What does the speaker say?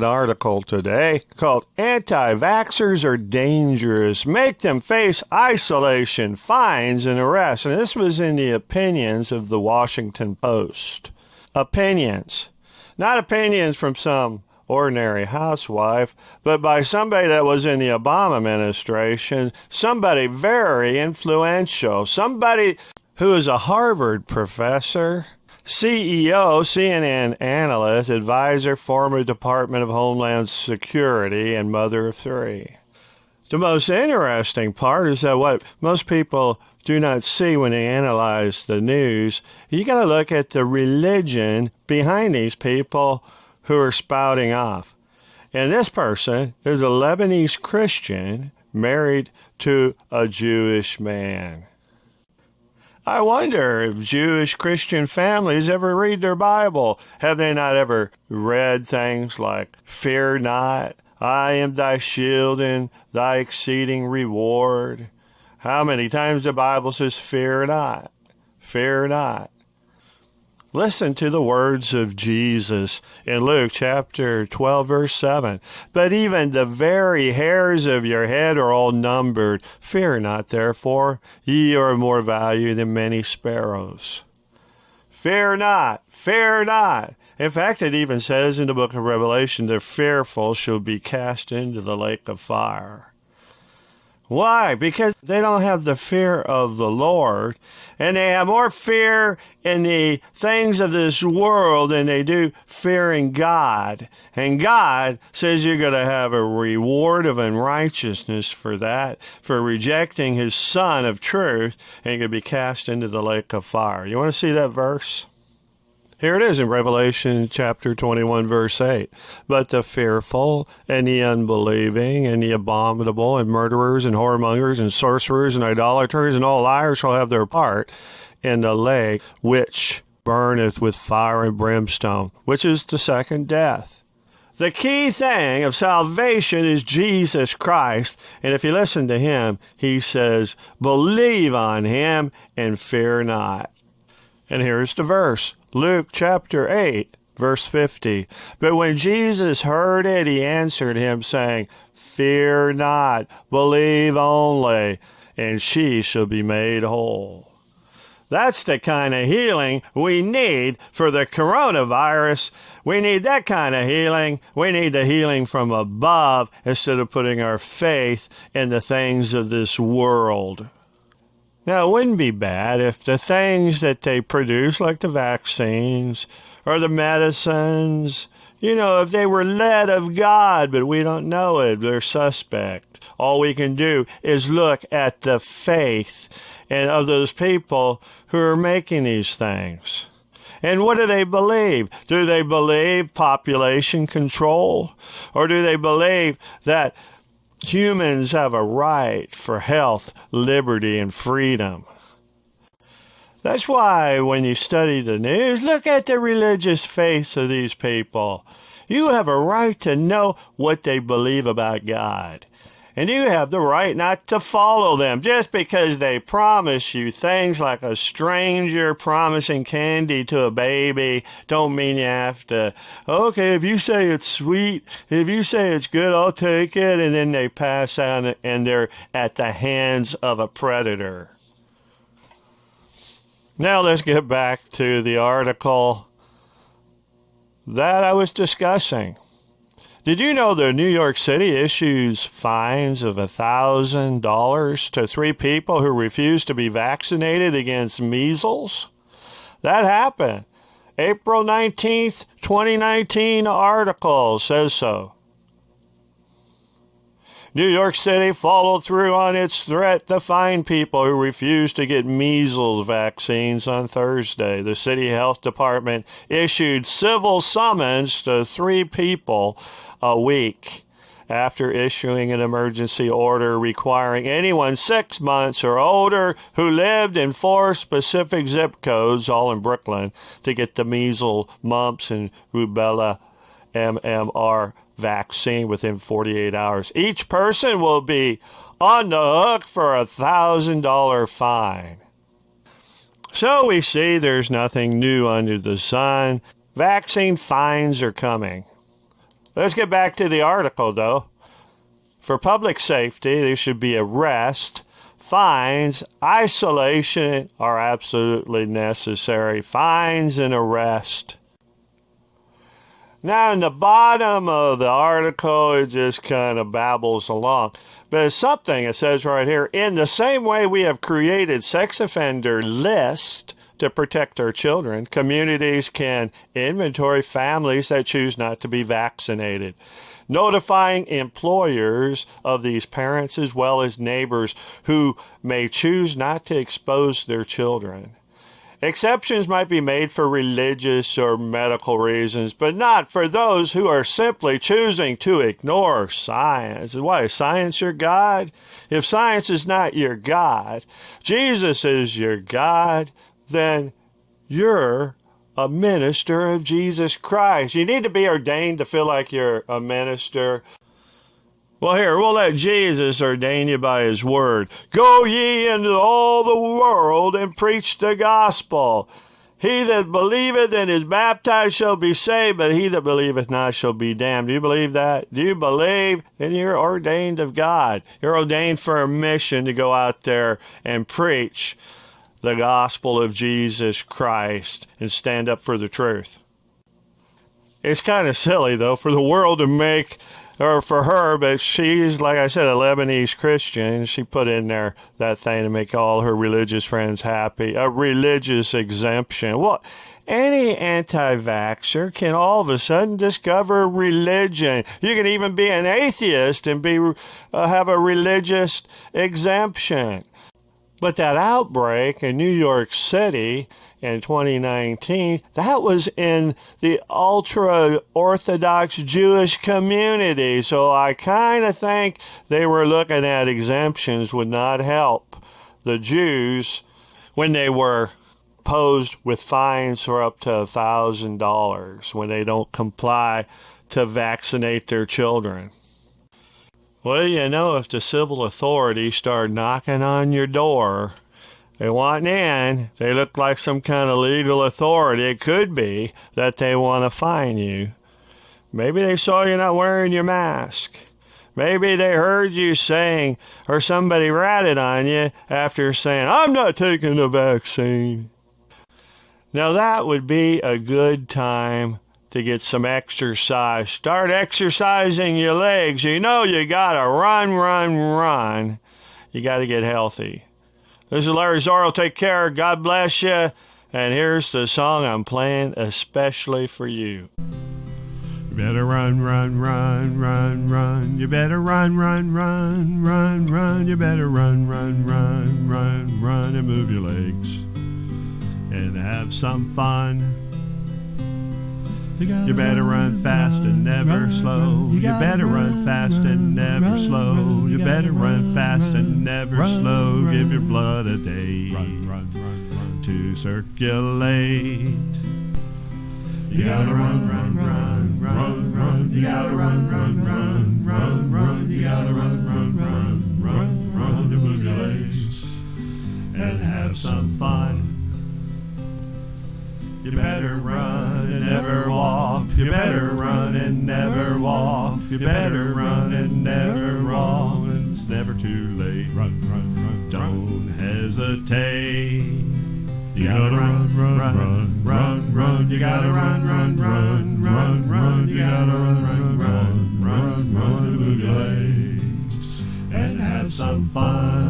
an article today called Anti-Vaxxers Are Dangerous. Make them face isolation, fines, and arrests. And this was in the opinions of the Washington Post. Opinions. Not opinions from some ordinary housewife, but by somebody that was in the Obama administration, somebody very influential, somebody who is a Harvard professor, CEO, CNN analyst, advisor, former Department of Homeland Security, and mother of three. The most interesting part is that what most people do not see when they analyze the news, you got to look at the religion behind these people who are spouting off. And this person is a Lebanese Christian married to a Jewish man. I wonder if Jewish Christian families ever read their Bible. Have they not ever read things like, "Fear not, I am thy shield and thy exceeding reward"? How many times the Bible says, "Fear not, fear not"? Listen to the words of Jesus in Luke chapter 12, verse 7. But even the very hairs of your head are all numbered. Fear not, therefore, ye are of more value than many sparrows. Fear not, fear not. In fact, it even says in the book of Revelation, the fearful shall be cast into the lake of fire. Why? Because they don't have the fear of the Lord, and they have more fear in the things of this world than they do fearing God. And God says you're going to have a reward of unrighteousness for that, for rejecting his Son of truth, and you're going to be cast into the lake of fire. You want to see that verse? Here it is in Revelation chapter 21, verse 8. But the fearful and the unbelieving and the abominable and murderers and whoremongers and sorcerers and idolaters and all liars shall have their part in the lake which burneth with fire and brimstone, which is the second death. The key thing of salvation is Jesus Christ. And if you listen to him, he says, believe on him and fear not. And here's the verse. Luke chapter 8, verse 50. But when Jesus heard it, he answered him, saying, fear not, believe only, and she shall be made whole. That's the kind of healing we need for the coronavirus. We need that kind of healing. We need the healing from above instead of putting our faith in the things of this world. Now, it wouldn't be bad if the things that they produce, like the vaccines or the medicines, if they were led of God, but we don't know it, they're suspect. All we can do is look at the faith and of those people who are making these things. And what do they believe? Do they believe population control? Or do they believe that humans have a right for health, liberty, and freedom? That's why when you study the news, look at the religious faith of these people. You have a right to know what they believe about God. And you have the right not to follow them just because they promise you things like a stranger promising candy to a baby. Don't mean you have to, okay, if you say it's sweet, if you say it's good, I'll take it. And then they pass out and they're at the hands of a predator. Now let's get back to the article that I was discussing. Did you know that New York City issues fines of $1,000 to 3 people who refuse to be vaccinated against measles? That happened. April 19th, 2019 article says so. New York City followed through on its threat to fine people who refused to get measles vaccines on Thursday. The city health department issued civil summons to 3 people a week after issuing an emergency order requiring anyone 6 months or older who lived in 4 specific zip codes, all in Brooklyn, to get the measles, mumps, and rubella MMR vaccine within 48 hours. Each person will be on the hook for a $1,000 fine. So we see there's nothing new under the sun. Vaccine fines are coming. Let's get back to the article, though. For public safety, there should be arrest. Fines, isolation are absolutely necessary. Fines and arrest. Now, in the bottom of the article, it just kind of babbles along. But it's something, it says right here, in the same way we have created sex offender lists to protect our children, communities can inventory families that choose not to be vaccinated, notifying employers of these parents as well as neighbors who may choose not to expose their children. Exceptions might be made for religious or medical reasons, but not for those who are simply choosing to ignore science. What, is science your God? If science is not your God, Jesus is your God, then you're a minister of Jesus Christ. You need to be ordained to feel like you're a minister. Well, here, we'll let Jesus ordain you by his word. Go ye into all the world and preach the gospel. He that believeth and is baptized shall be saved, but he that believeth not shall be damned. Do you believe that? Do you believe? Then you're ordained of God. You're ordained for a mission to go out there and preach the gospel of Jesus Christ and stand up for the truth. It's kind of silly, though, for the world to make, or for her, but she's, like I said, a Lebanese Christian. She put in there that thing to make all her religious friends happy. A religious exemption. Well, any anti-vaxxer can all of a sudden discover religion. You can even be an atheist and have a religious exemption. But that outbreak in New York City in 2019, that was in the ultra-Orthodox Jewish community. So I kind of think they were looking at exemptions would not help the Jews when they were posed with fines for up to $1,000 when they don't comply to vaccinate their children. Well, you know, if the civil authorities start knocking on your door, they want in, they look like some kind of legal authority. It could be that they want to fine you. Maybe they saw you not wearing your mask. Maybe they heard you saying, or somebody ratted on you after saying, I'm not taking the vaccine. Now that would be a good time to get some exercise. Start exercising your legs. You know you gotta run. You gotta get healthy. This is Larry Zorro. Take care. God bless you. And here's the song I'm playing especially for you. You better run. You better run. You better run and move your legs and have some fun. You better run fast and never slow. You better run fast and never slow. You better run fast and never slow. Give your blood a day to circulate. You gotta run. You gotta run. You gotta run to move your legs and have some fun. You better run and never walk. You better run and never walk. You better run and never walk. It's never too late. Run. Don't hesitate. You gotta run. You gotta run. You gotta run to move your legs and have some fun.